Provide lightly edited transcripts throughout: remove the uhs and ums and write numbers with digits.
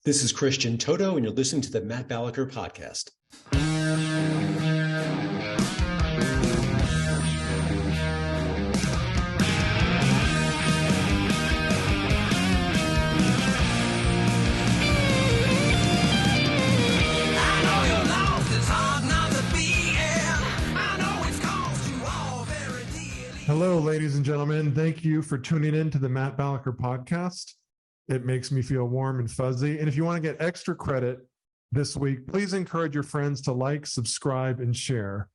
This is Christian Toto, and you're listening to the Matt Balaker podcast. Hello, ladies and gentlemen. Thank you for tuning in to the Matt Balaker podcast. It makes me feel warm and fuzzy. And if you want to get extra credit this week, please encourage your friends to like, subscribe, and share.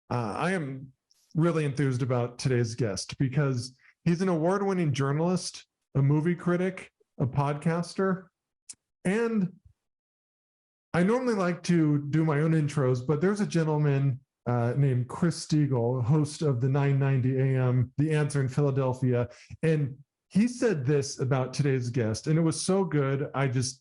I am really enthused about today's guest because he's an award-winning journalist, a movie critic, a podcaster, and I normally like to do my own intros, but there's a gentleman named Chris Stiegel, host of the 990 AM, The Answer in Philadelphia. And he said this about today's guest, and it was so good, I just,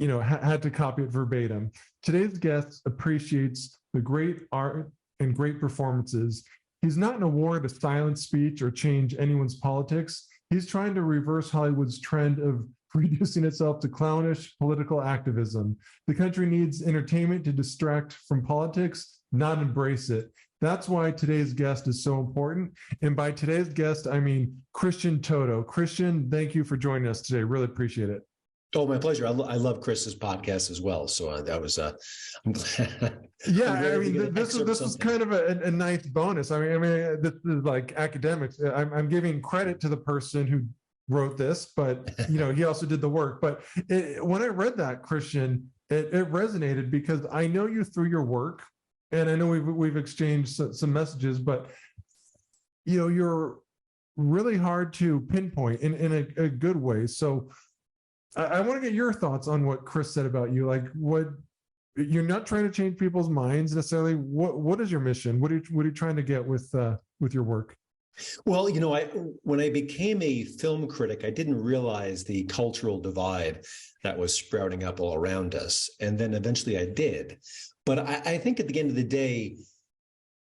had to copy it verbatim. Today's guest appreciates the great art and great performances. He's not an award, a silent speech, or change anyone's politics. He's trying to reverse Hollywood's trend of reducing itself to clownish political activism. The country needs entertainment to distract from politics, not embrace it. That's why today's guest is so important. And by today's guest, I mean Christian Toto. Christian, thank you for joining us today. Really appreciate it. Oh, my pleasure. I love Chris's podcast as well. So that was, I'm glad. Yeah, I mean, this is kind of a nice bonus. I mean, this is like academics. I'm giving credit to the person who wrote this, but he also did the work. But when I read that, Christian, it resonated because I know you through your work. And I know we've exchanged some messages, but you're really hard to pinpoint in a good way. So I want to get your thoughts on what Chris said about you. Like, what you're not trying to change people's minds necessarily. What is your mission? What are you trying to get with your work? Well, when I became a film critic, I didn't realize the cultural divide that was sprouting up all around us. And then eventually I did. But I think at the end of the day,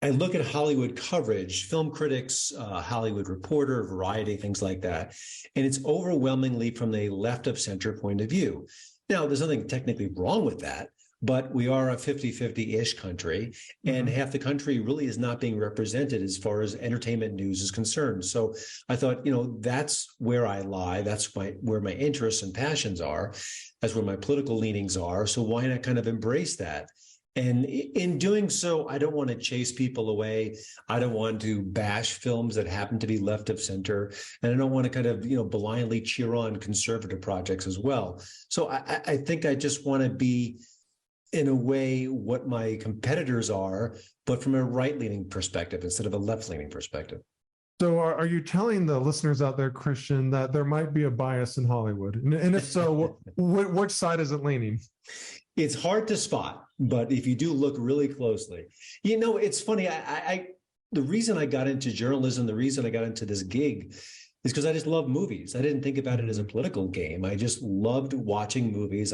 I look at Hollywood coverage, film critics, Hollywood Reporter, Variety, things like that, and it's overwhelmingly from the left of center point of view. Now, there's nothing technically wrong with that, but we are a 50-50-ish country, and half the country really is not being represented as far as entertainment news is concerned. So I thought, that's where I lie. That's where my interests and passions are. That's where my political leanings are. So why not kind of embrace that? And in doing so, I don't want to chase people away. I don't want to bash films that happen to be left of center. And I don't want to kind of, blindly cheer on conservative projects as well. So I think I just want to be, in a way, what my competitors are, but from a right-leaning perspective instead of a left-leaning perspective. So are you telling the listeners out there, Christian, that there might be a bias in Hollywood? And if so, which side is it leaning? It's hard to spot, but if you do look really closely, it's funny. The reason I got into journalism, the reason I got into this gig is because I just love movies. I didn't think about it as a political game. I just loved watching movies.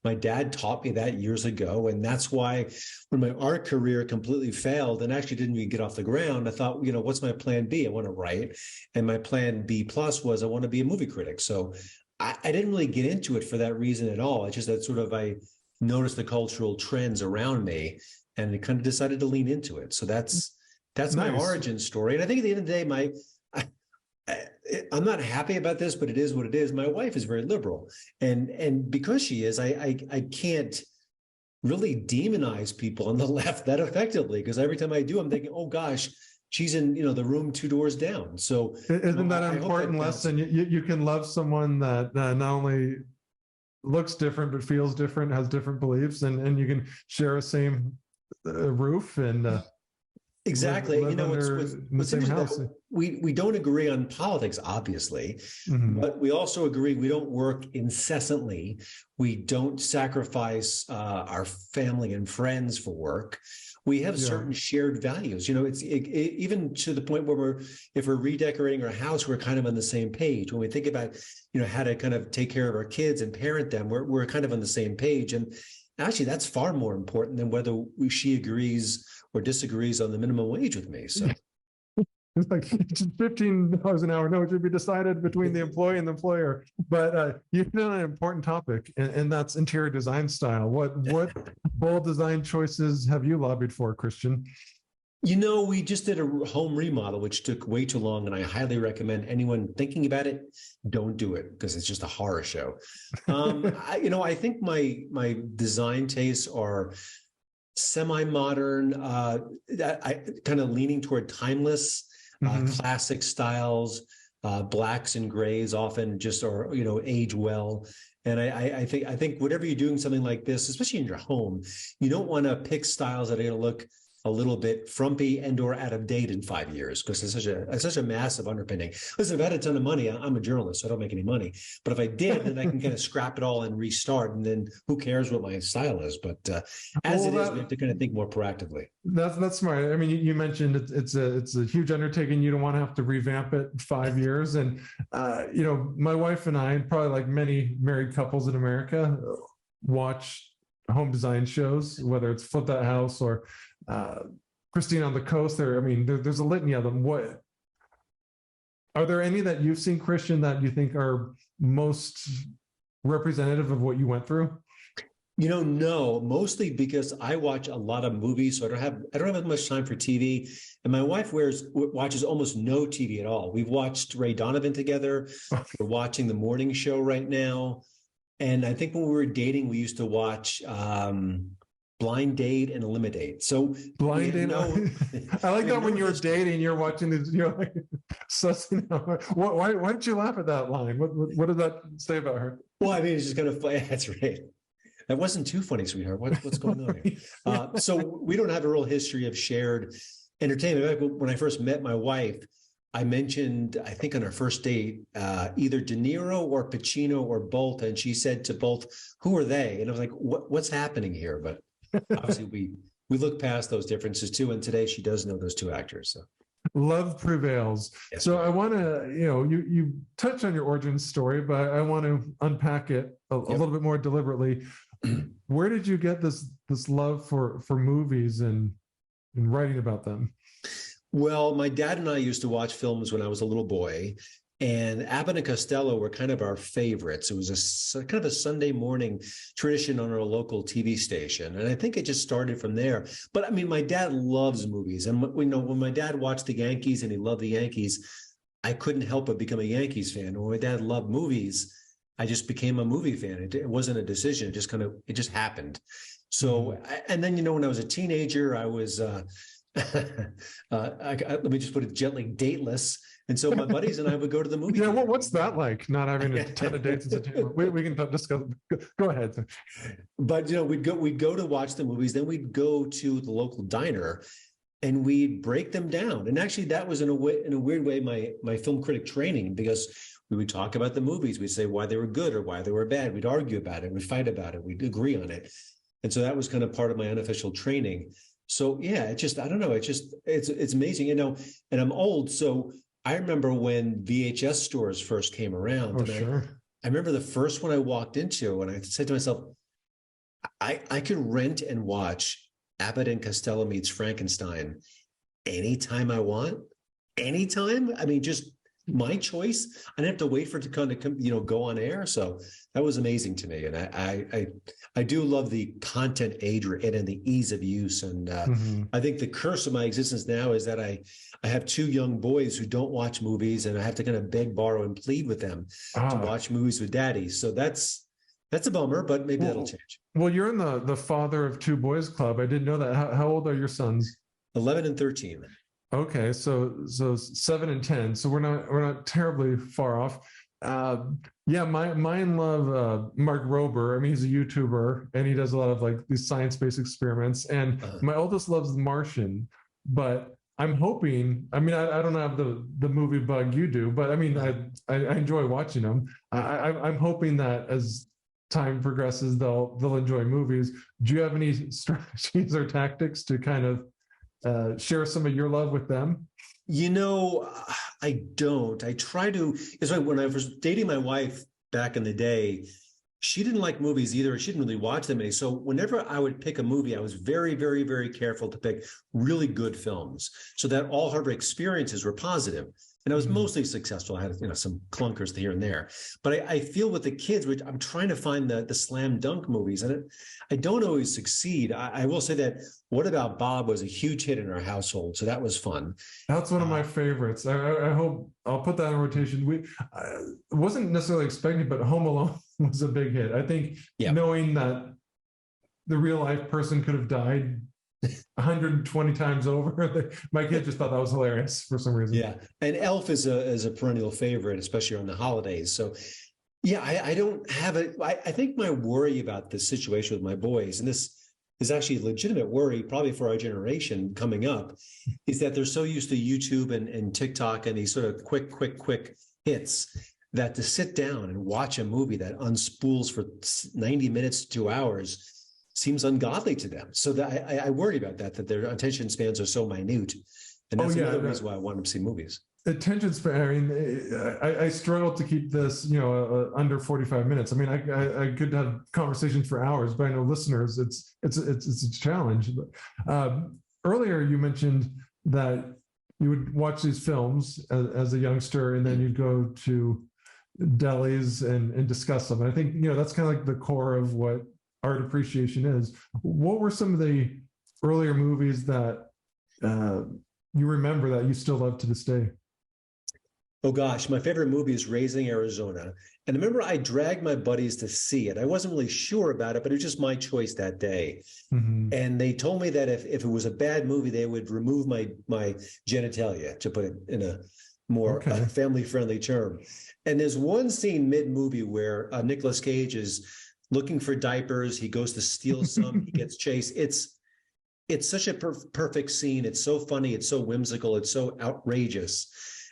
My dad taught me that years ago. And that's why when my art career completely failed and actually didn't even get off the ground, I thought, what's my plan B? I want to write. And my plan B plus was I want to be a movie critic. So I didn't really get into it for that reason at all. It's just that I noticed the cultural trends around me and it kind of decided to lean into it. So that's nice. My origin story. And I think at the end of the day, I'm not happy about this, but it is what it is. My wife is very liberal. And because she is, I can't really demonize people on the left that effectively, because every time I do, I'm thinking, oh gosh, she's in, the room 2 doors down. So isn't that an important lesson? You can love someone that not only looks different, but feels different, has different beliefs, and you can share a same roof and exactly. What's interesting, we don't agree on politics, obviously, but we also agree we don't work incessantly. We don't sacrifice our family and friends for work. We have certain shared values. It's even to the point where if we're redecorating our house, we're kind of on the same page. When we think about, how to kind of take care of our kids and parent them, we're kind of on the same page. And actually, that's far more important than whether she agrees or disagrees on the minimum wage with me. So It's like it's $15 an hour. No, it should be decided between the employee and the employer. But you hit on an important topic, and that's interior design style. What bold design choices have you lobbied for, Christian? We just did a home remodel, which took way too long, and I highly recommend anyone thinking about it, don't do it because it's just a horror show. I think my design tastes are semi-modern, I kind of leaning toward timeless, classic styles, blacks and grays often just are, age well. And I think whatever you're doing something like this, especially in your home, you don't want to pick styles that are going to look a little bit frumpy and or out of date in 5 years, because it's such a massive underpinning. Listen, if I had a ton of money, I'm a journalist, so I don't make any money. But if I did, then I can kind of scrap it all and restart, and then who cares what my style is? But we have to kind of think more proactively. That's smart. I mean, you mentioned it's a huge undertaking. You don't want to have to revamp it in 5 years. And my wife and I, probably like many married couples in America, watch home design shows, whether it's Flip That House or Christine on the Coast. There's a litany of them. What are there any that you've seen, Christian, that you think are most representative of what you went through? No, mostly because I watch a lot of movies, so I don't have as much time for TV. And my wife watches almost no TV at all. We've watched Ray Donovan together. We're watching The Morning Show right now. And I think when we were dating, we used to watch Blind Date and Eliminate. So Blind Date. I like that when you're dating, you're watching this. You're like, sussing out. Why did you laugh at that line? What does that say about her? Well, it's just kind of funny. That's right. That wasn't too funny, sweetheart. What's going on here? So we don't have a real history of shared entertainment. When I first met my wife, I mentioned, I think on our first date, either De Niro or Pacino or both. And she said to both, who are they? And I was like, what's happening here? But obviously we look past those differences too. And today she does know those two actors. So love prevails. Yes, so I want to, you touch on your origin story, but I want to unpack it a little bit more deliberately. Where did you get this love for movies and writing about them? Well, my dad and I used to watch films when I was a little boy, and Abbott and Costello were kind of our favorites. It was kind of a Sunday morning tradition on our local TV station, and I think it just started from there. But my dad loves movies, and when my dad watched the Yankees and he loved the Yankees, I couldn't help but become a Yankees fan. When my dad loved movies, I just became a movie fan. It wasn't a decision; it just happened. So, and then when I was a teenager, I was. Let me just put it gently, dateless. And so my buddies and I would go to the movie. Yeah, what's that like? Not having a ton of dates. We can discuss. Go ahead. But we'd go to watch the movies. Then we'd go to the local diner, and we'd break them down. And actually, that was in a weird way my film critic training, because we would talk about the movies. We'd say why they were good or why they were bad. We'd argue about it. We'd fight about it. We'd agree on it. And so that was kind of part of my unofficial training. So yeah, I don't know. It's amazing, and I'm old. So I remember when VHS stores first came around. Oh, sure. I remember the first one I walked into, and I said to myself, I could rent and watch Abbott and Costello Meets Frankenstein anytime I want, anytime. Just my choice. I didn't have to wait for it to kind of go on air. So that was amazing to me, and I do love the content age we're in and the ease of use. And I think the curse of my existence now is that I have two young boys who don't watch movies, and I have to kind of beg, borrow, and plead with them to watch movies with daddy. So that's a bummer, but maybe that'll change. Well, you're in the father of two boys club. I didn't know that. How old are your sons? 11 and 13. Okay, so 7 and 10. So we're not terribly far off. Mine love Mark Rober. he's a YouTuber, and he does a lot of like these science-based experiments. And my oldest loves The Martian, but I'm hoping. I don't have the movie bug you do, but I enjoy watching them. I'm hoping that as time progresses, they'll enjoy movies. Do you have any strategies or tactics to kind of share some of your love with them? I don't. I try to. It's like when I was dating my wife back in the day, She didn't like movies either. She didn't really watch them any. So whenever I would pick a movie, I was very, very, very careful to pick really good films so that all her experiences were positive. And I was mostly successful. I had, some clunkers here and there. But I feel with the kids, which I'm trying to find the slam dunk movies, and I don't always succeed. I will say that What About Bob was a huge hit in our household, so that was fun. That's one of my favorites. I hope I'll put that in rotation. I wasn't necessarily expecting, but Home Alone was a big hit. I think knowing that the real life person could have died 120 times over, my kid just thought that was hilarious for some reason. Yeah, and Elf is a perennial favorite, especially on the holidays. So yeah, I don't have it. I think my worry about this situation with my boys, and this is actually a legitimate worry probably for our generation coming up, is that they're so used to YouTube and TikTok and these sort of quick hits, that to sit down and watch a movie that unspools for 90 minutes to 2 hours seems ungodly to them. So that I worry about that their attention spans are so minute. And that's another reason why I want them to see movies. Attention span. I mean, I struggle to keep this, under 45 minutes. I mean, I could have conversations for hours, but I know listeners, it's a challenge. But, earlier you mentioned that you would watch these films as a youngster, and then you'd go to delis and discuss them. And I think, that's kind of like the core of what art appreciation is. What were some of the earlier movies that you remember that you still love to this day? Oh gosh, my favorite movie is Raising Arizona. And I remember I dragged my buddies to see it. I wasn't really sure about it, but it was just my choice that day. Mm-hmm. And they told me that if it was a bad movie, they would remove my genitalia, to put it in a more family-friendly term. And there's one scene mid-movie where Nicolas Cage is looking for diapers. He goes to steal some. He gets chased. It's such a perfect scene. It's so funny. It's so whimsical. It's so outrageous.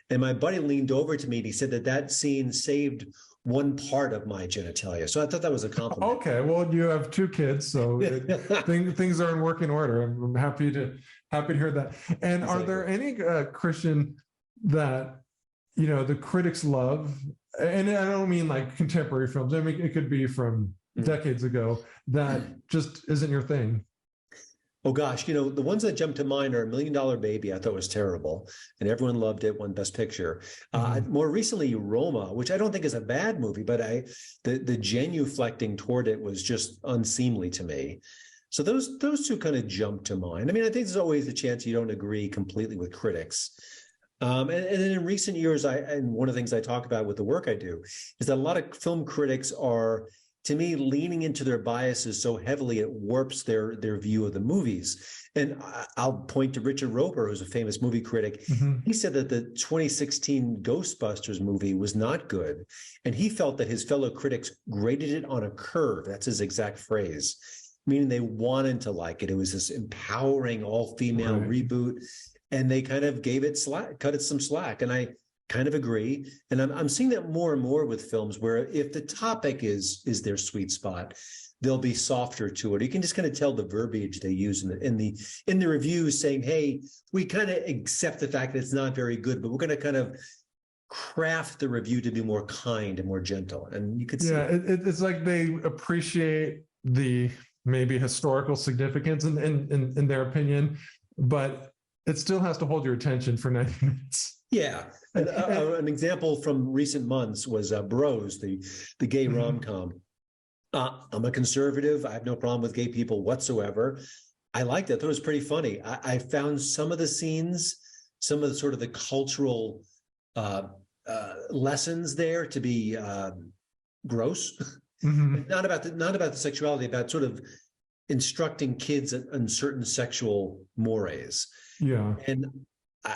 And my buddy leaned over to me and he said that scene saved one part of my genitalia. So I thought that was a compliment. Okay, well, you have two kids, so things are in working order. I'm happy to hear that. And are there any Christian that the critics love? And I don't mean like contemporary films. I mean, it could be from decades ago that just isn't your thing. Oh gosh, the ones that jump to mind are $1 Million Baby. I thought was terrible, and everyone loved it. Won Best Picture. More recently, Roma, which I don't think is a bad movie, but the genuflecting toward it was just unseemly to me. So those two kind of jump to mind. I mean, I think there's always a chance you don't agree completely with critics. And then in recent years, and one of the things I talk about with the work I do is that a lot of film critics are, to me, leaning into their biases so heavily it warps their view of the movies. And I'll point to Richard Roeper, who's a famous movie critic. Mm-hmm. He said that the 2016 Ghostbusters movie was not good. And he felt that his fellow critics graded it on a curve. That's his exact phrase, meaning they wanted to like it. It was this empowering all-female reboot. And they kind of gave it cut it some slack. And I kind of agree. And I'm seeing that more and more with films where if the topic is their sweet spot, they'll be softer to it. You can just kind of tell the verbiage they use in the reviews saying, hey, we kind of accept the fact that it's not very good, but we're going to kind of craft the review to be more kind and more gentle. And you could see it's like they appreciate the maybe historical significance in their opinion, but it still has to hold your attention for 90 minutes. Yeah. An example from recent months was Bros, the gay rom-com. I'm a conservative. I have no problem with gay people whatsoever. I liked it. I thought it was pretty funny. I found some of the scenes, some of the sort of the cultural lessons there to be gross. Mm-hmm. Not about the sexuality, about sort of instructing kids on certain sexual mores. Yeah. And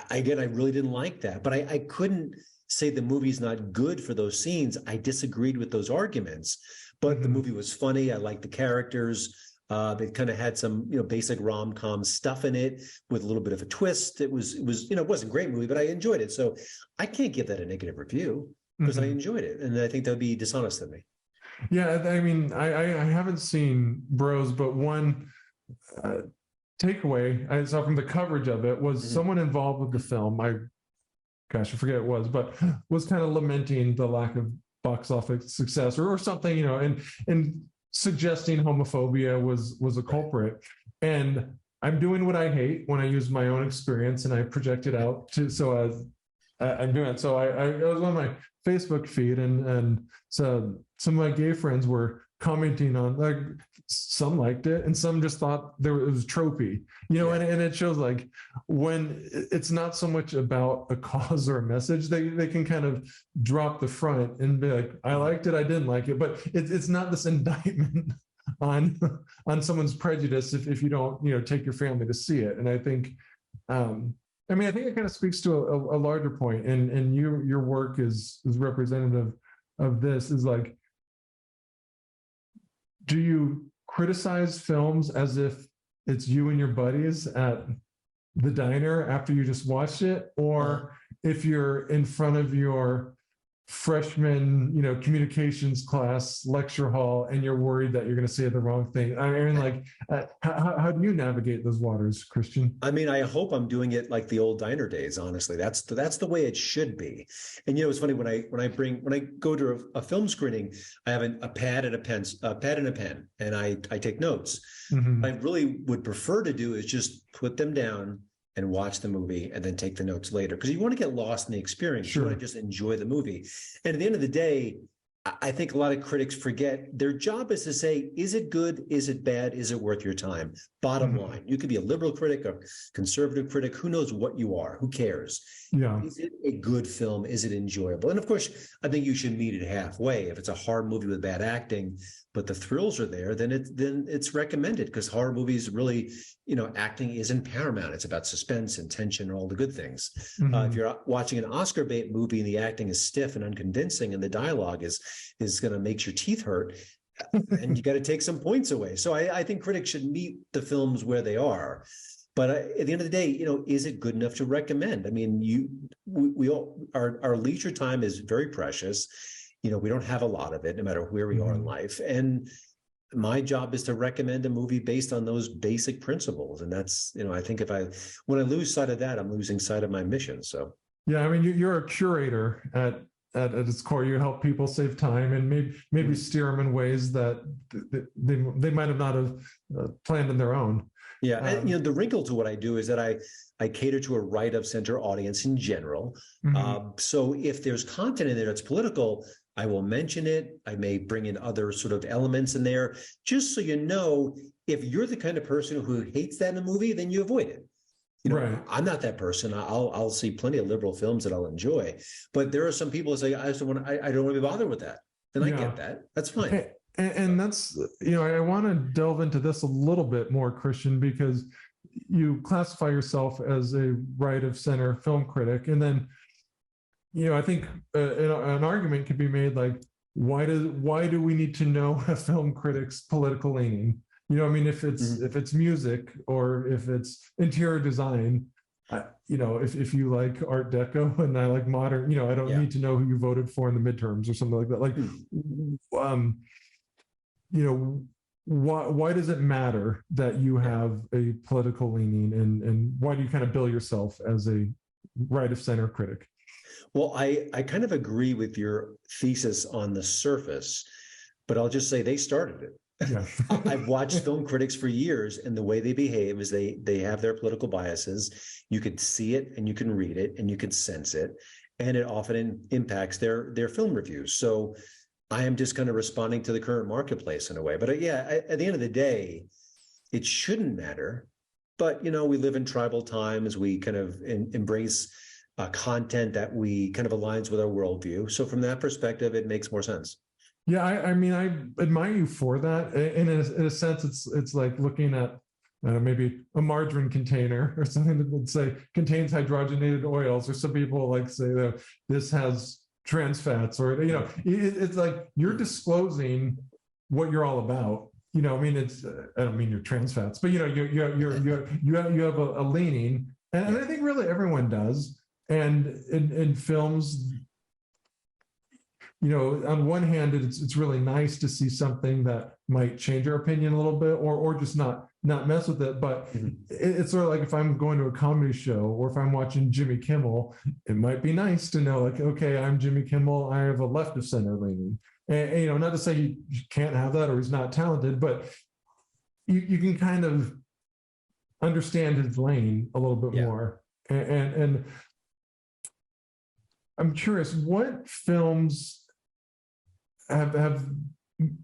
I really didn't like that, but I couldn't say the movie's not good for those scenes. I disagreed with those arguments, but the movie was funny. I liked the characters. It kind of had some, basic rom-com stuff in it with a little bit of a twist. It was, it wasn't a great movie, but I enjoyed it. So I can't give that a negative review because I enjoyed it. And I think that would be dishonest of me. Yeah. I mean, I haven't seen Bros, but one takeaway I saw from the coverage of it was someone involved with the film. I forget what it was, but was kind of lamenting the lack of box office success or something, and suggesting homophobia was a culprit. And I'm doing what I hate when I use my own experience and I project it out I'm doing it. So I was on my Facebook feed and so some of my gay friends were commenting on, like, some liked it and some just thought it was tropey, and it shows, like, when it's not so much about a cause or a message, they can kind of drop the front and be like, I liked it, I didn't like it, but it's not this indictment on someone's prejudice if you don't, take your family to see it. And I think, I think it kind of speaks to a larger point, and your work is representative of this, is like, do you criticize films as if it's you and your buddies at the diner after you just watched it? Or if you're in front of your freshman, communications class lecture hall and you're worried that you're going to say the wrong thing? How do you navigate those waters, Christian? I hope I'm doing it like the old diner days. Honestly, that's the way it should be. And it's funny, when I go to a film screening, I have a pad and a pen, and I take notes. Mm-hmm. What I really would prefer to do is just put them down and watch the movie and then take the notes later, because you want to get lost in the experience. Sure. You want to just enjoy the movie. And at the end of the day, I think a lot of critics forget their job is to say, is it good? Is it bad? Is it worth your time? Bottom line, you could be a liberal critic, a conservative critic. Who knows what you are? Who cares? Yeah. Is it a good film? Is it enjoyable? And of course, I think you should meet it halfway. If it's a horror movie with bad acting, but the thrills are there, then it's recommended, because horror movies really, acting isn't paramount. It's about suspense and tension and all the good things. Mm-hmm. If you're watching an Oscar bait movie and the acting is stiff and unconvincing and the dialogue is going to make your teeth hurt, and you got to take some points away. So I think critics should meet the films where they are. But at the end of the day, is it good enough to recommend? We all, our leisure time is very precious. We don't have a lot of it, no matter where we are in life. And my job is to recommend a movie based on those basic principles. And that's, I think when I lose sight of that, I'm losing sight of my mission. So, yeah, you're a curator at its core. You help people save time and maybe steer them in ways that they might have not have planned on their own. Yeah. And, the wrinkle to what I do is that I cater to a right of center audience in general. Mm-hmm. So if there's content in there that's political, I will mention it. I may bring in other sort of elements in there, just so if you're the kind of person who hates that in a movie, then you avoid it. Right. I'm not that person. I'll see plenty of liberal films that I'll enjoy, but there are some people who say, I don't want to be bothered with that. Then I get that. That's fine. And that's, I want to delve into this a little bit more, Christian, because you classify yourself as a right of center film critic. And then, I think an argument could be made, like, why do we need to know a film critic's political leaning? If it's music or if it's interior design, if you like Art Deco and I like modern, I don't need to know who you voted for in the midterms or something like that. Like, why does it matter that you have a political leaning, and why do you kind of bill yourself as a right of center critic? Well, I kind of agree with your thesis on the surface, but I'll just say they started it. Yeah. I've watched film critics for years, and the way they behave is they have their political biases. You could see it and you can read it and you can sense it, and it often impacts their film reviews. So I am just kind of responding to the current marketplace in a way. But at the end of the day, it shouldn't matter. But, we live in tribal times. We kind of embrace content that we kind of aligns with our worldview. So from that perspective, it makes more sense. Yeah, I admire you for that. In a sense, it's like looking at maybe a margarine container or something that would say contains hydrogenated oils, or some people like say that this has trans fats, or it's like you're disclosing what you're all about. It's I don't mean you're trans fats, but you have a leaning, and I think really everyone does. And in films, on one hand, it's really nice to see something that might change our opinion a little bit, or just not mess with it. But it's sort of like if I'm going to a comedy show or if I'm watching Jimmy Kimmel, it might be nice to know, like, okay, I'm Jimmy Kimmel, I have a left of center leaning, and not to say he can't have that or he's not talented, but you can kind of understand his lane a little bit more. And I'm curious, what films have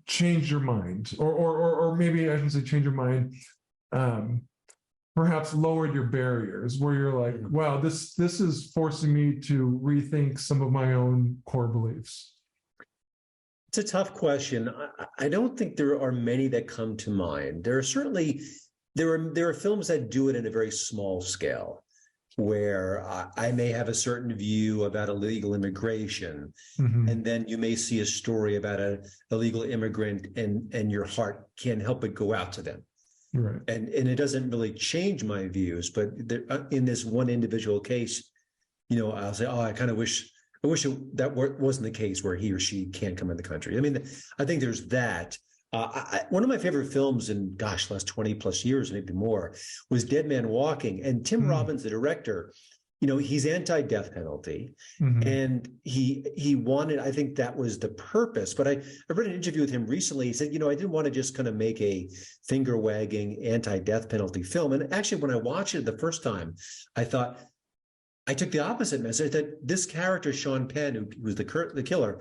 changed your mind, or maybe I shouldn't say change your mind, perhaps lowered your barriers, where you're like, wow, this is forcing me to rethink some of my own core beliefs? It's a tough question. I don't think there are many that come to mind. There are certainly there are films that do it in a very small scale, where I may have a certain view about illegal immigration, and then you may see a story about an illegal immigrant, and your heart can't help but go out to them. Right. And it doesn't really change my views, but in this one individual case, I'll say, oh, I kind of wish that wasn't the case, where he or she can't come in the country. I mean, I think there's that. One of my favorite films in, last 20 plus years, maybe more, was Dead Man Walking. And Tim Robbins, the director, he's anti-death penalty, and he wanted, I think that was the purpose. But I read an interview with him recently. He said, I didn't want to just kind of make a finger wagging anti-death penalty film. And actually, when I watched it the first time, I thought, I took the opposite message, that this character, Sean Penn, who was the killer,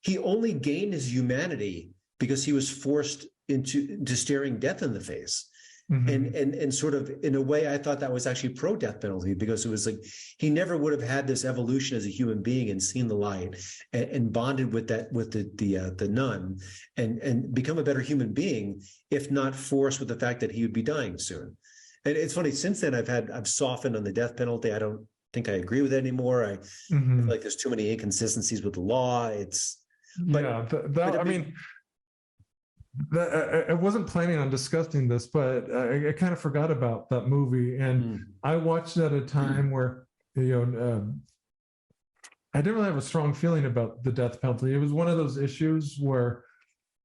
he only gained his humanity because he was forced into staring death in the face. And sort of, in a way, I thought that was actually pro-death penalty, because it was like he never would have had this evolution as a human being and seen the light and bonded with the nun and become a better human being, if not forced with the fact that he would be dying soon. And it's funny, since then I've softened on the death penalty. I don't think I agree with it anymore. I feel like there's too many inconsistencies with the law. I wasn't planning on discussing this, but I kind of forgot about that movie, and I watched it at a time where I didn't really have a strong feeling about the death penalty. It was one of those issues where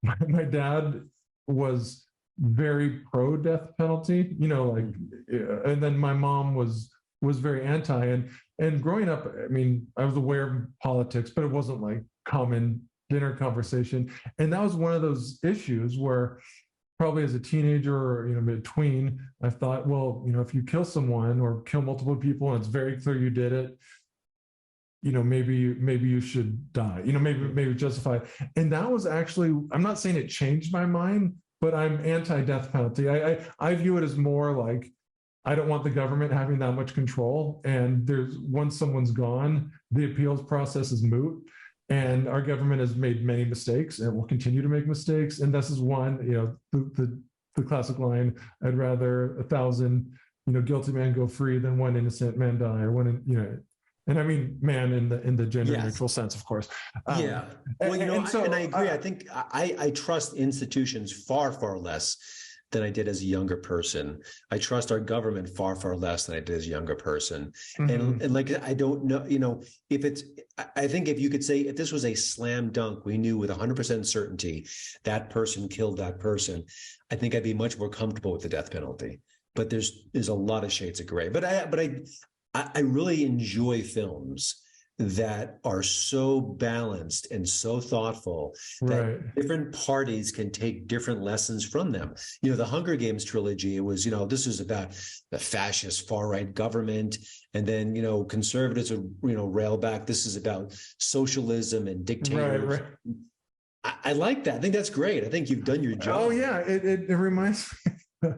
my dad was very pro death penalty, and then my mom was very anti. And growing up, I mean, I was aware of politics, but it wasn't like common dinner conversation. And that was one of those issues where, probably as a teenager or mid-tween, I thought, well, if you kill someone or kill multiple people and it's very clear you did it, maybe you should die, maybe justify. And that was actually, I'm not saying it changed my mind, but I'm anti-death penalty. I view it as more like, I don't want the government having that much control. And once someone's gone, the appeals process is moot. And our government has made many mistakes and will continue to make mistakes. And this is one, the classic line, I'd rather 1,000, guilty men go free than one innocent man die, or one, and I mean, man in the gender neutral sense, of course. Well, and I agree. I think I trust institutions far, far less than I did as a younger person. I trust our government far, far less than I did as a younger person. And like, I don't know, I think if you could say, if this was a slam dunk, we knew with 100% certainty that person killed that person, I think I'd be much more comfortable with the death penalty. But there's a lot of shades of gray. But I really enjoy films that are so balanced and so thoughtful that different parties can take different lessons from them. The Hunger Games trilogy, it was, this is about the fascist far-right government, and then, conservatives would, rail back. This is about socialism and dictators. I like that. I think that's great. I think you've done your job. Oh yeah. It reminds me,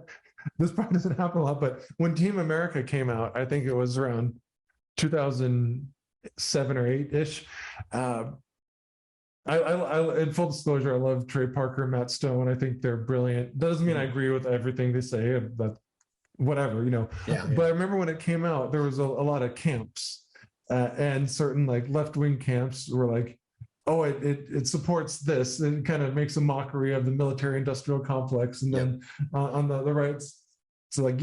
this probably doesn't happen a lot, but when Team America came out, I think it was around 2007 or 8-ish. I in full disclosure, I love Trey Parker and Matt Stone. I think they're brilliant. Doesn't mean I agree with everything they say, but whatever, But I remember when it came out, there was a lot of camps, and certain like left-wing camps were like, oh, it supports this, and kind of makes a mockery of the military-industrial complex. And then on the rights, So like,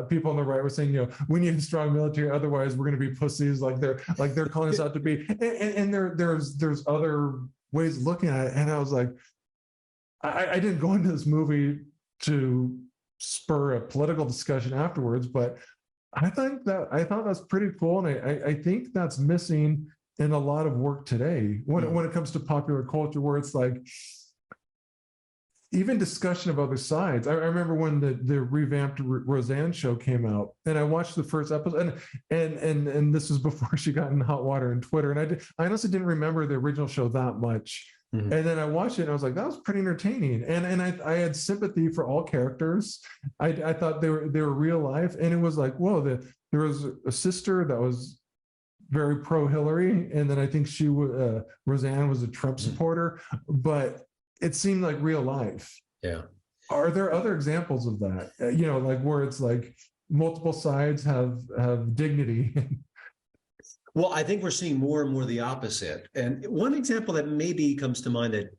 people on the right were saying, we need a strong military, otherwise we're going to be pussies, like they're calling us out to be. And there's other ways of looking at it. And I was like, I didn't go into this movie to spur a political discussion afterwards, but I thought that's pretty cool. And I think that's missing in a lot of work today when it comes to popular culture, where it's like, even discussion of other sides. I remember when the revamped Roseanne show came out, and I watched the first episode, and this was before she got in hot water and Twitter, and I honestly didn't remember the original show that much. Mm-hmm. And then I watched it, and I was like, that was pretty entertaining, and I had sympathy for all characters. I thought they were real life, and it was like, whoa, there was a sister that was very pro Hillary, and then I think Roseanne was a Trump supporter, but it seemed like real life. Yeah. Are there other examples of that? Like where it's like multiple sides have dignity? Well, I think we're seeing more and more the opposite. And one example that maybe comes to mind that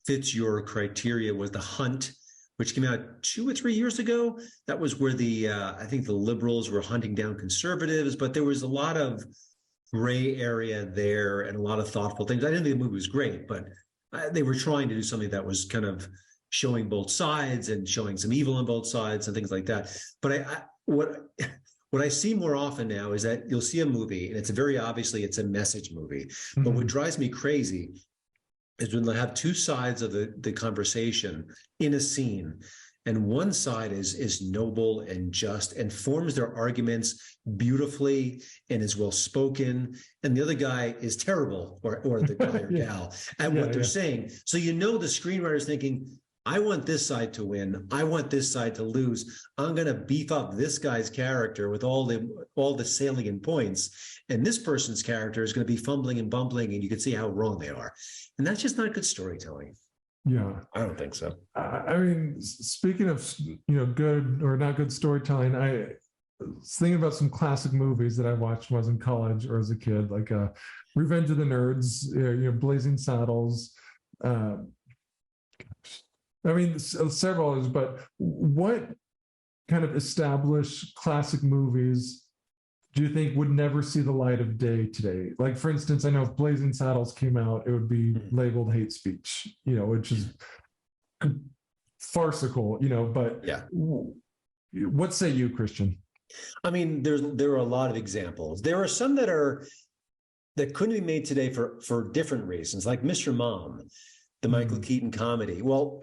fits your criteria was The Hunt, which came out 2 or 3 years ago. That was where I think the liberals were hunting down conservatives, but there was a lot of gray area there and a lot of thoughtful things. I didn't think the movie was great, but they were trying to do something that was kind of showing both sides and showing some evil on both sides and things like that. But what I see more often now is that you'll see a movie, and it's a message movie. Mm-hmm. But what drives me crazy is when they have two sides of the conversation in a scene, and one side is noble and just and forms their arguments beautifully and is well spoken, and the other guy is terrible, or the guy or gal at what they're saying. So the screenwriter's thinking, I want this side to win, I want this side to lose. I'm going to beef up this guy's character with all the salient points, and this person's character is going to be fumbling and bumbling, and you can see how wrong they are. And that's just not good storytelling. Yeah, I don't think so. I mean, speaking of good or not good storytelling, I was thinking about some classic movies that I watched when I was in college or as a kid, like Revenge of the Nerds, Blazing Saddles. I mean, several others. But what kind of established classic movies do you think would never see the light of day today? Like, for instance, I know if Blazing Saddles came out, it would be labeled hate speech, which is farcical, but yeah. What say you, Christian? I mean, there are a lot of examples. There are some that couldn't be made today for different reasons, like Mr. Mom, the Michael Keaton comedy. Well,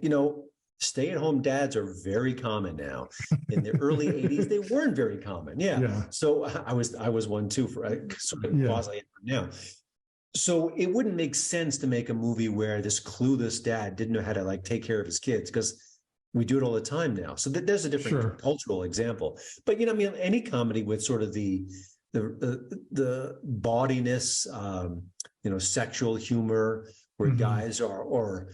stay-at-home dads are very common now. In the early 80s, they weren't very common. Yeah. So I was one too for sort of quasi now. So it wouldn't make sense to make a movie where this clueless dad didn't know how to like take care of his kids, because we do it all the time now. So there's a different cultural example. But any comedy with sort of the bawdiness, sexual humor, where guys are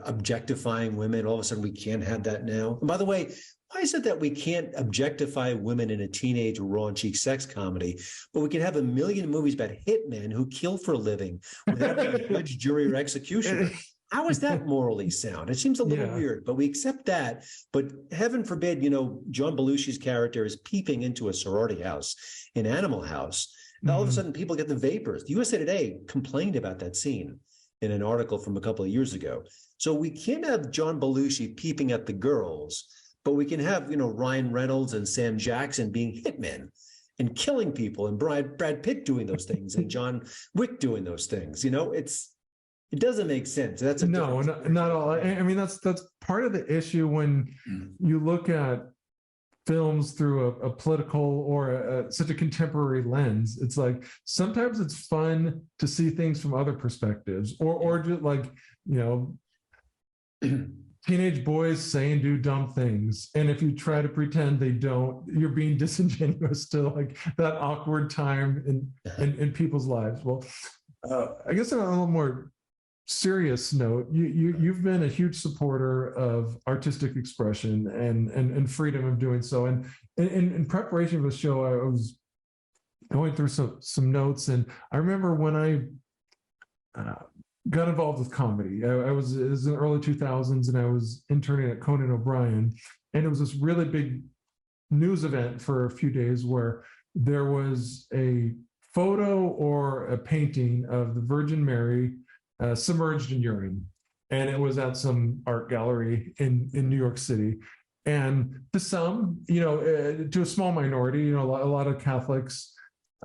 objectifying women. All of a sudden, we can't have that now. And by the way, why is it that we can't objectify women in a teenage raunchy sex comedy, but we can have a million movies about hitmen who kill for a living without a judge, jury, or executioner? How is that morally sound? It seems a little weird, but we accept that. But heaven forbid, John Belushi's character is peeping into a sorority house in Animal House. And all of a sudden, people get the vapors. The USA Today complained about that scene in an article from a couple of years ago. So we can't have John Belushi peeping at the girls, but we can have, Ryan Reynolds and Sam Jackson being hitmen and killing people, and Brad Pitt doing those things, and John Wick doing those things. It doesn't make sense. That's not all. I mean, that's part of the issue when you look at films through a political or such a contemporary lens. It's like sometimes it's fun to see things from other perspectives, or just like teenage boys say and do dumb things, and if you try to pretend they don't, you're being disingenuous to like that awkward time in people's lives. Well, I guess on a little more serious note, you've been a huge supporter of artistic expression and freedom of doing so. And in preparation for the show, I was going through some notes, and I remember when I got involved with comedy. It was in the early 2000s, and I was interning at Conan O'Brien, and it was this really big news event for a few days where there was a photo or a painting of the Virgin Mary submerged in urine. And it was at some art gallery in New York City. And to some, to a small minority, a lot of Catholics,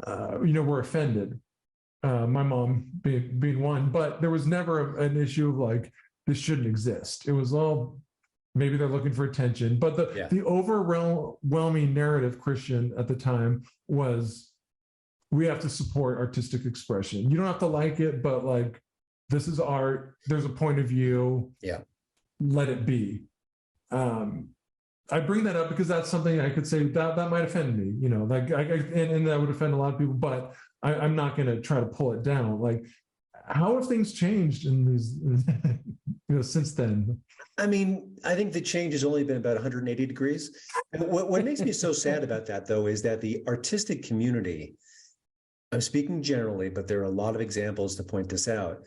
were offended. My mom being one, but there was never an issue of like, this shouldn't exist. It was all, maybe they're looking for attention. But the overwhelming narrative, Christian, at the time was, we have to support artistic expression. You don't have to like it, but like, this is art. There's a point of view. Yeah. Let it be. I bring that up because that's something I could say that might offend me, and that would offend a lot of people, but I'm not going to try to pull it down. Like, how have things changed in these, since then? I mean, I think the change has only been about 180 degrees. And what makes me so sad about that, though, is that the artistic community, I'm speaking generally, but there are a lot of examples to point this out,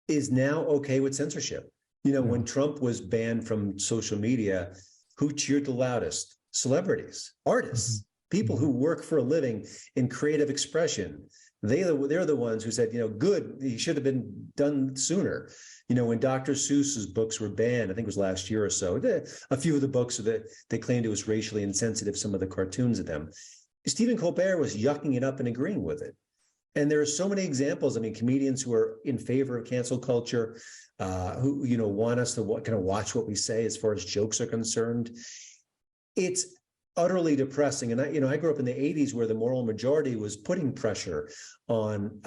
is now okay with censorship. When Trump was banned from social media, who cheered the loudest? Celebrities, artists, people who work for a living in creative expression. They're the ones who said, good, he should have been done sooner. When Dr. Seuss's books were banned, I think it was last year or so, a few of the books that they claimed it was racially insensitive, some of the cartoons of them. Stephen Colbert was yucking it up and agreeing with it. And there are so many examples. I mean, comedians who are in favor of cancel culture, who, want us to kind of watch what we say as far as jokes are concerned. It's utterly depressing. And I grew up in the 80s where the moral majority was putting pressure on,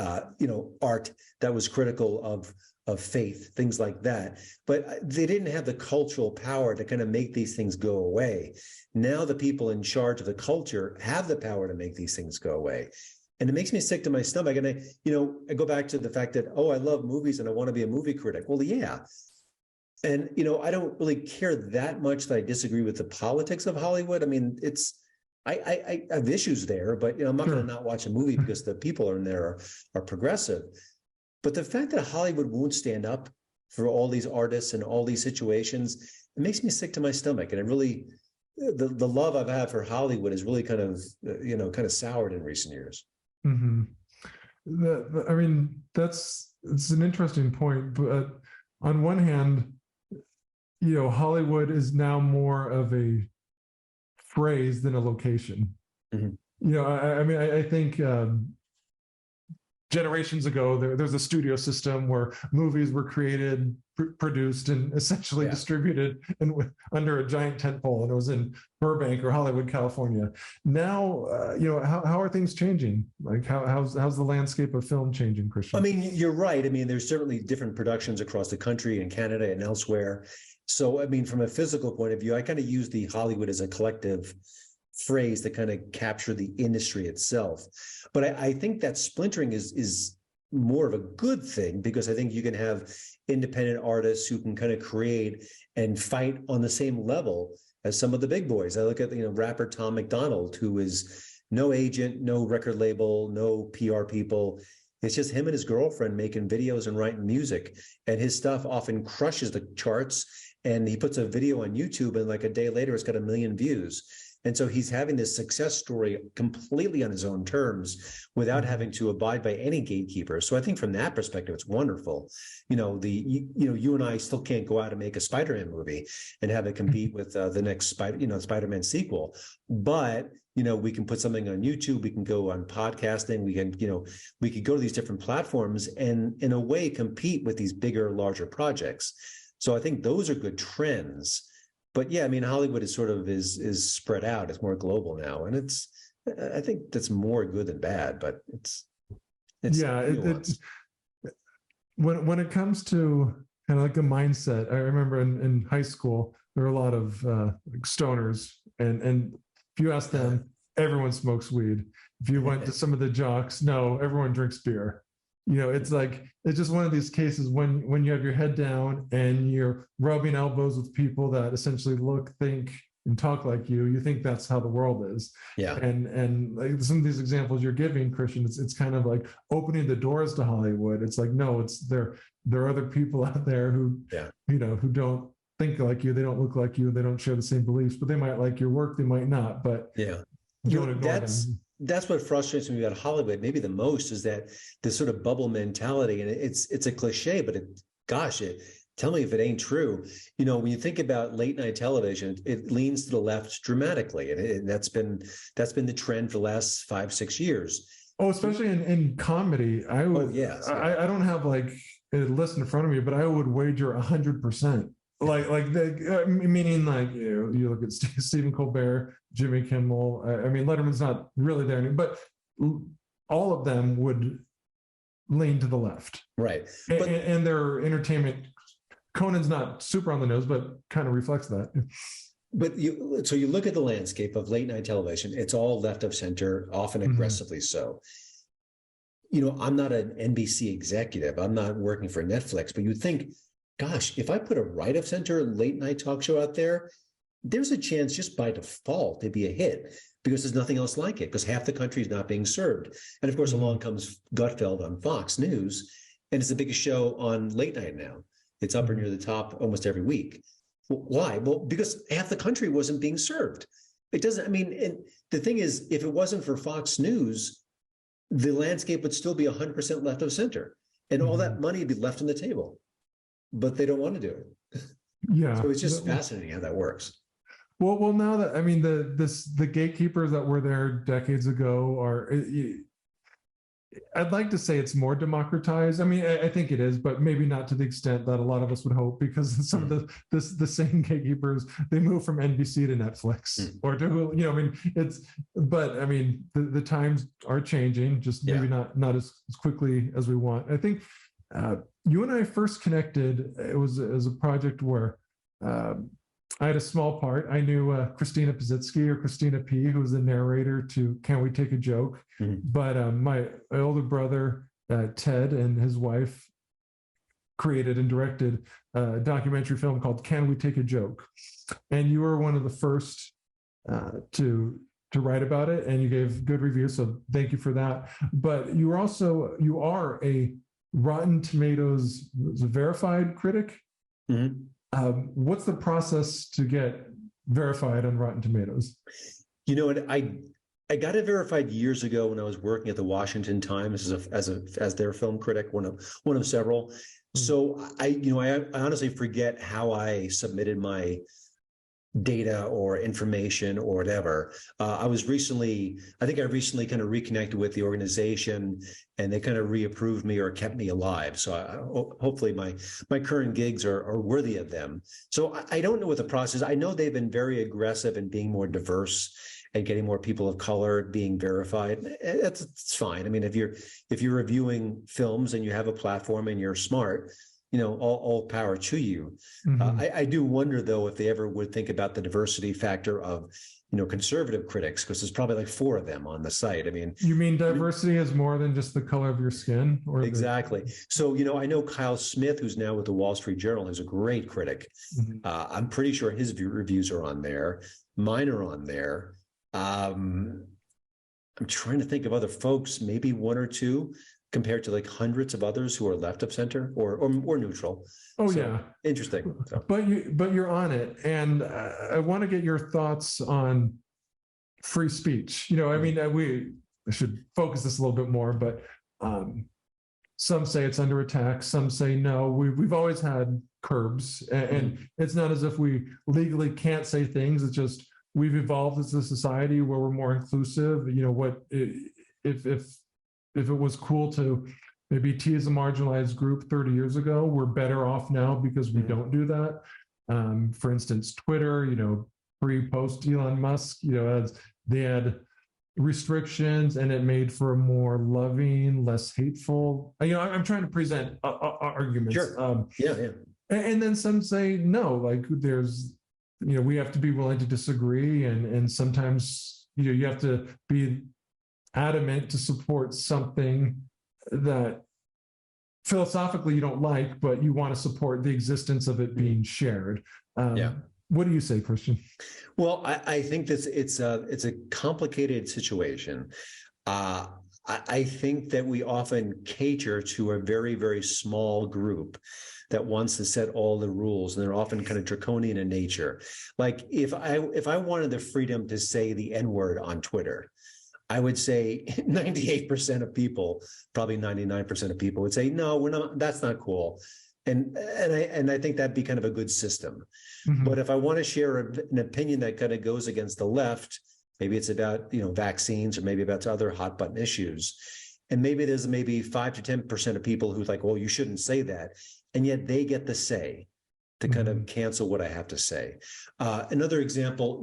art that was critical of faith, things like that. But they didn't have the cultural power to kind of make these things go away. Now the people in charge of the culture have the power to make these things go away. And it makes me sick to my stomach. And I go back to the fact that, I love movies and I want to be a movie critic. Well, yeah. And, I don't really care that much that I disagree with the politics of Hollywood. I mean, I have issues there, but, I'm not going to not watch a movie because the people in there are progressive. But the fact that Hollywood won't stand up for all these artists and all these situations, it makes me sick to my stomach. And it really, the love I've had for Hollywood is really kind of soured in recent years. Mm-hmm. It's an interesting point, but on one hand, Hollywood is now more of a phrase than a location. Mm-hmm. I think generations ago, there's a studio system where movies were created, produced, and essentially distributed under a giant tent pole, and it was in Burbank or Hollywood, California. Now, how are things changing? Like, how's the landscape of film changing, Christian? I mean, you're right. I mean, there's certainly different productions across the country, in Canada and elsewhere. So, I mean, from a physical point of view, I kind of use the Hollywood as a collective phrase to kind of capture the industry itself. But I think that splintering is more of a good thing, because I think you can have independent artists who can kind of create and fight on the same level as some of the big boys. I look at, rapper Tom McDonald, who is no agent, no record label, no PR people. It's just him and his girlfriend making videos and writing music. And his stuff often crushes the charts. And he puts a video on YouTube, and like a day later, it's got 1 million views. And so he's having this success story completely on his own terms without having to abide by any gatekeeper. So I think from that perspective, it's wonderful. You and I still can't go out and make a Spider-Man movie and have it compete with the next Spider-Man sequel. But, we can put something on YouTube. We can go on podcasting. We could go to these different platforms and in a way compete with these bigger, larger projects. So I think those are good trends. But yeah, I mean, Hollywood is spread out. It's more global now, and I think that's more good than bad. But it's when it comes to kind of like a mindset. I remember in high school there were a lot of stoners, and if you ask them, everyone smokes weed. If you went to some of the jocks, no, everyone drinks beer. It's just one of these cases when you have your head down and you're rubbing elbows with people that essentially look, think, and talk like you think that's how the world is. Yeah. And like some of these examples you're giving, Christian, it's kind of like opening the doors to Hollywood. It's like, no, there are other people out there who, who think like you, they don't look like you, they don't share the same beliefs, but they might like your work, they might not. But Yeah. don't ignore them. That's what frustrates me about Hollywood, maybe the most, is that this sort of bubble mentality. And it's a cliche, but tell me if it ain't true. When you think about late night television, it leans to the left dramatically. And that's been the trend for the last 5-6 years. Oh, especially in comedy. I would, yes. I don't have like a list in front of me, but I would wager 100%. Meaning like, you look at Stephen Colbert, Jimmy Kimmel. I mean, Letterman's not really there, but all of them would lean to the left. Right. And their entertainment, Conan's not super on the nose, but kind of reflects that. But you look at the landscape of late night television, it's all left of center, often aggressively so. I'm not an NBC executive. I'm not working for Netflix, but you'd think, gosh, if I put a right of center late night talk show out there, there's a chance just by default it'd be a hit because there's nothing else like it, because half the country is not being served. And of course, along comes Gutfeld on Fox News, and it's the biggest show on late night now. It's up or near the top almost every week. Why? Well, because half the country wasn't being served. It doesn't, and the thing is, if it wasn't for Fox News, the landscape would still be 100% left of center, and all that money would be left on the table. But they don't want to do it. Yeah. So it's just fascinating how that works. Well, now that, the gatekeepers that were there decades ago I'd like to say it's more democratized. I think it is, but maybe not to the extent that a lot of us would hope, because some of the same gatekeepers, they move from NBC to Netflix or to, the times are changing, just maybe not as quickly as we want. I think you and I first connected, it was as a project where I had a small part. I knew Christina Pazitsky, or Christina P., who was the narrator to Can We Take a Joke? But my older brother, Ted, and his wife created and directed a documentary film called Can We Take a Joke? And you were one of the first to write about it, and you gave good reviews, so thank you for that. But you are a Rotten Tomatoes verified critic. What's the process to get verified on Rotten Tomatoes? I got it verified years ago when I was working at the Washington Times as their film critic, one of several. So I honestly forget how I submitted my data or information or whatever. I recently kind of reconnected with the organization, and they kind of reapproved me or kept me alive. So hopefully my current gigs are worthy of them. So I don't know what the process is. I know they've been very aggressive in being more diverse and getting more people of color being verified. It's fine. If you're reviewing films and you have a platform and you're smart, all power to you. I do wonder, though, if they ever would think about the diversity factor of, conservative critics, because there's probably like 4 of them on the site. You mean diversity is more than just the color of your skin? Exactly. So, I know Kyle Smith, who's now with the Wall Street Journal, who's a great critic. I'm pretty sure his reviews are on there. Mine are on there. I'm trying to think of other folks, maybe 1 or 2, compared to like hundreds of others who are left of center or neutral. Interesting. So. But you're on it, and I want to get your thoughts on free speech. I should focus this a little bit more, but some say it's under attack, some say no. We've always had curbs, and it's not as if we legally can't say things. It's just we've evolved as a society where we're more inclusive. If it was cool to maybe tease a marginalized group 30 years ago, we're better off now because we don't do that. For instance, Twitter, pre-post Elon Musk, as they had restrictions, and it made for a more loving, less hateful. I'm trying to present arguments. Sure. And then some say no, like there's, we have to be willing to disagree, and sometimes you have to be adamant to support something that philosophically you don't like, but you want to support the existence of it being shared. What do you say, Christian? Well, I think it's a complicated situation. I think that we often cater to a very, very small group that wants to set all the rules, and they're often kind of draconian in nature. Like if I wanted the freedom to say the N-word on Twitter, I would say 98% of people, probably 99% of people would say, no, we're not, that's not cool. And I think that'd be kind of a good system. Mhm. But if I want to share an opinion that kind of goes against the left, maybe it's about, vaccines, or maybe about other hot button issues. And maybe there's maybe 5 to 10% of people who's like, well, you shouldn't say that. And yet they get the say to kind of cancel what I have to say. Another example,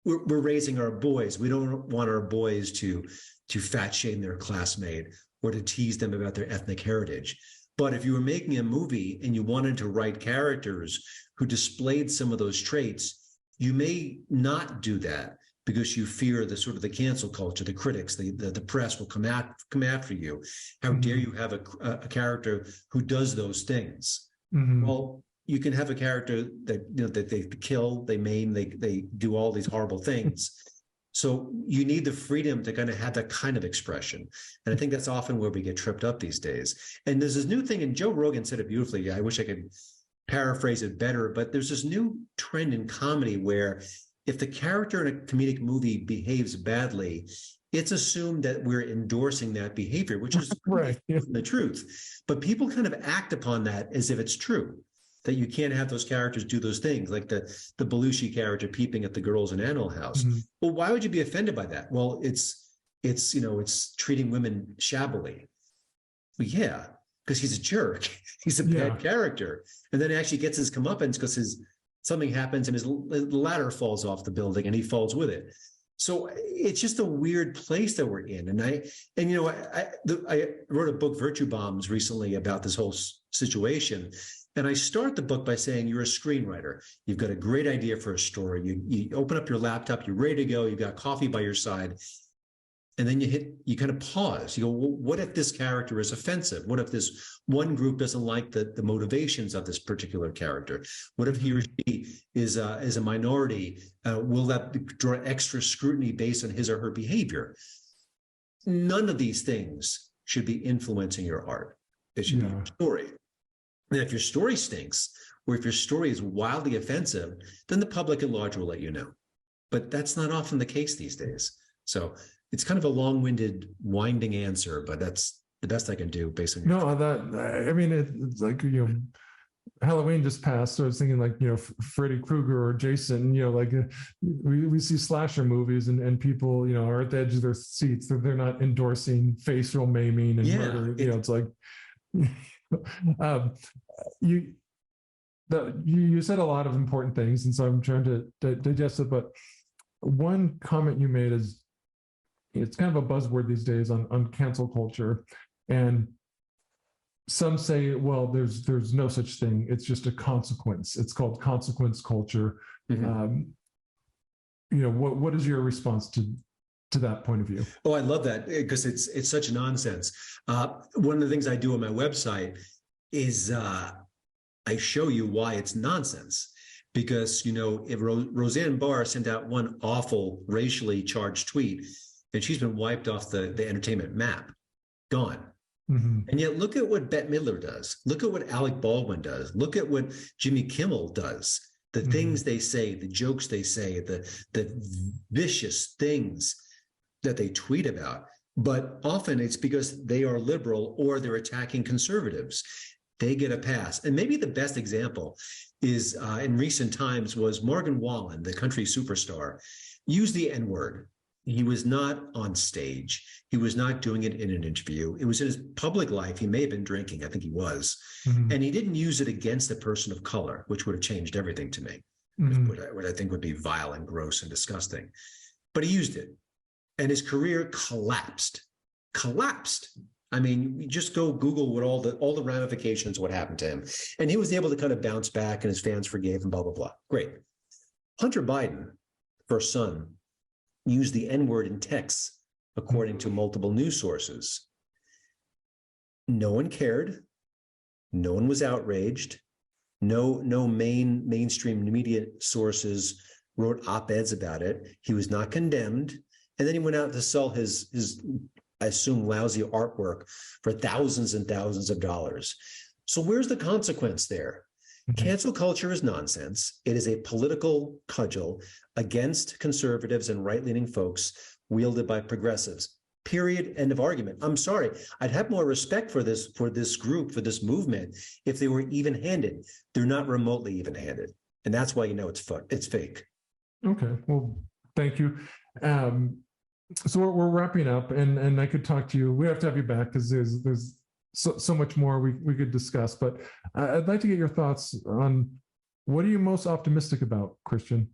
we're raising our boys. We don't want our boys to fat shame their classmate or to tease them about their ethnic heritage. But if you were making a movie and you wanted to write characters who displayed some of those traits, you may not do that because you fear the sort of the cancel culture, the critics, the press will come after you. How dare you have a character who does those things? Well, you can have a character that that they kill, they maim, they do all these horrible things. So you need the freedom to kind of have that kind of expression. And I think that's often where we get tripped up these days. And there's this new thing, and Joe Rogan said it beautifully. I wish I could paraphrase it better, but there's this new trend in comedy where if the character in a comedic movie behaves badly, it's assumed that we're endorsing that behavior, which is right. The truth. But people kind of act upon that as if it's true, that you can't have those characters do those things, like the Belushi character peeping at the girls in Animal House. Well, why would you be offended by that? Well, it's treating women shabbily. Well, yeah, because he's a jerk. He's a bad character. And then actually gets his comeuppance because something happens and his ladder falls off the building and he falls with it. So it's just a weird place that we're in. And I wrote a book, Virtue Bombs, recently about this whole situation. And I start the book by saying, you're a screenwriter. You've got a great idea for a story. You open up your laptop, you're ready to go. You've got coffee by your side. And then you kind of pause. You go, well, what if this character is offensive? What if this one group doesn't like the motivations of this particular character? What if he or she is a minority? Will that draw extra scrutiny based on his or her behavior? None of these things should be influencing your art. It should be your story. And if your story stinks, or if your story is wildly offensive, then the public at large will let you know. But that's not often the case these days. So it's kind of a long-winded, winding answer, but that's the best I can do based on it's like, Halloween just passed. So I was thinking like, Freddy Krueger or Jason, we see slasher movies and people, are at the edge of their seats. They're not endorsing facial maiming and murder. It's like, you said a lot of important things. And so I'm trying to digest it. But one comment you made is, it's kind of a buzzword these days on cancel culture. And some say, well, there's no such thing. It's just a consequence. It's called consequence culture. What is your response to that point of view? Oh, I love that because it's such nonsense. One of the things I do on my website is I show you why it's nonsense. Because, if Roseanne Barr sent out one awful racially charged tweet, and she's been wiped off the entertainment map, gone. And yet look at what Bette Midler does. Look at what Alec Baldwin does. Look at what Jimmy Kimmel does. The things they say, the jokes they say, the vicious things that they tweet about. But often it's because they are liberal or they're attacking conservatives. They get a pass. And maybe the best example is in recent times was Morgan Wallen, the country superstar, used the N-word. He was not on stage. He was not doing it in an interview. It was in his public life. He may have been drinking. I think he was. And he didn't use it against a person of color, which would have changed everything to me, what I think would be vile and gross and disgusting. But he used it. And his career collapsed. I mean, you just go Google what all the ramifications, what happened to him. And he was able to kind of bounce back and his fans forgave him, blah, blah, blah. Great. Hunter Biden, first son, used the N-word in texts, according to multiple news sources. No one cared. No one was outraged. No mainstream media sources wrote op-eds about it. He was not condemned. And then he went out to sell his I assume, lousy artwork for thousands and thousands of dollars. So where's the consequence there? Cancel culture is nonsense. It is a political cudgel against conservatives and right-leaning folks wielded by progressives. Period. End of argument. I'm sorry. I'd have more respect for this group, for this movement, if they were even-handed. They're not remotely even-handed. And that's why it's fake. Okay. Well, thank you. So we're wrapping up, and I could talk to you. We have to have you back because there's so much more we could discuss. But I'd like to get your thoughts on what are you most optimistic about, Christian?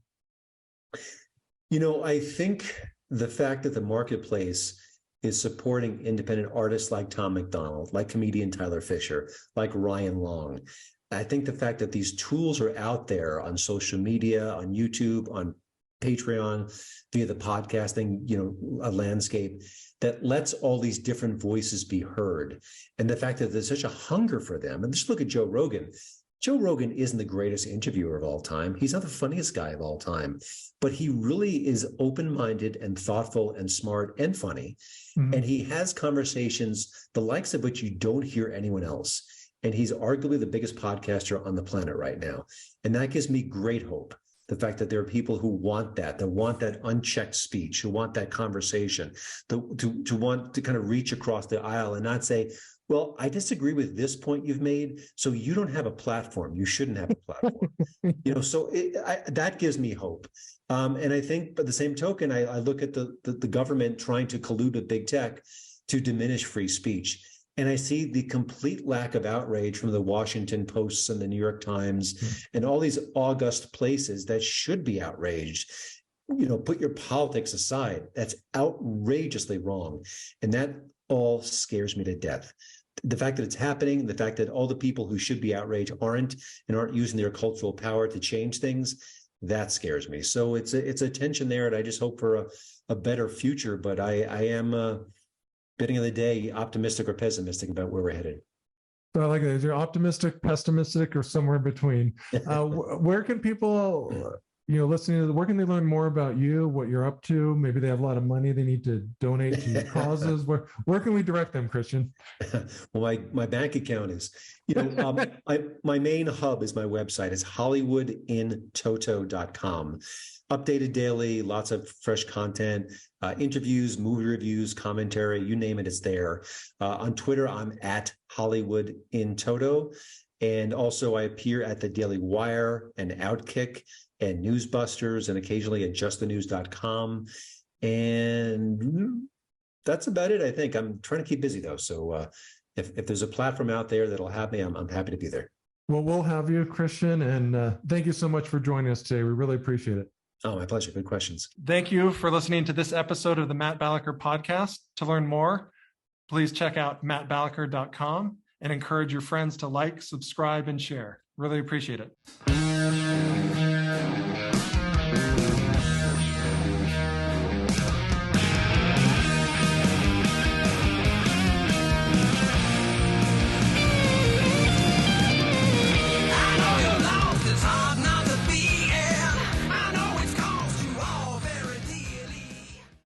I think the fact that the marketplace is supporting independent artists like Tom McDonald, like comedian Tyler Fisher, like Ryan Long. I think the fact that these tools are out there on social media, on YouTube, on Patreon, via the podcasting, a landscape that lets all these different voices be heard. And the fact that there's such a hunger for them. And just look at Joe Rogan. Joe Rogan isn't the greatest interviewer of all time. He's not the funniest guy of all time, but he really is open-minded and thoughtful and smart and funny. Mm-hmm. And he has conversations, the likes of which you don't hear anyone else. And he's arguably the biggest podcaster on the planet right now. And that gives me great hope. The fact that there are people who want that unchecked speech, who want that conversation, to want to kind of reach across the aisle and not say, well, I disagree with this point you've made, so you don't have a platform. You shouldn't have a platform. So that gives me hope. And I think, by the same token, I look at the government trying to collude with big tech to diminish free speech. And I see the complete lack of outrage from the Washington Posts and the New York Times and all these august places that should be outraged. Put your politics aside. That's outrageously wrong. And that all scares me to death. The fact that it's happening, the fact that all the people who should be outraged aren't using their cultural power to change things, that scares me. So it's a tension there, and I just hope for a better future. But I am beginning of the day, optimistic or pessimistic about where we're headed. So I like that. Is you're optimistic, pessimistic, or somewhere in between? Where can people, listening to where can they learn more about you, what you're up to? Maybe they have a lot of money they need to donate to your causes. Where can we direct them, Christian? Well, my bank account is, my main hub is my website. It's HollywoodInToto.com. Updated daily, lots of fresh content, interviews, movie reviews, commentary, you name it, it's there. On Twitter, I'm at HollywoodInToto. And also I appear at the Daily Wire and Outkick and Newsbusters and occasionally at justthenews.com. And that's about it, I think. I'm trying to keep busy, though. So if there's a platform out there that'll have me, I'm happy to be there. Well, we'll have you, Christian. And thank you so much for joining us today. We really appreciate it. Oh, my pleasure. Good questions. Thank you for listening to this episode of the Matt Balaker podcast. To learn more, please check out mattbalaker.com and encourage your friends to like, subscribe, and share. Really appreciate it.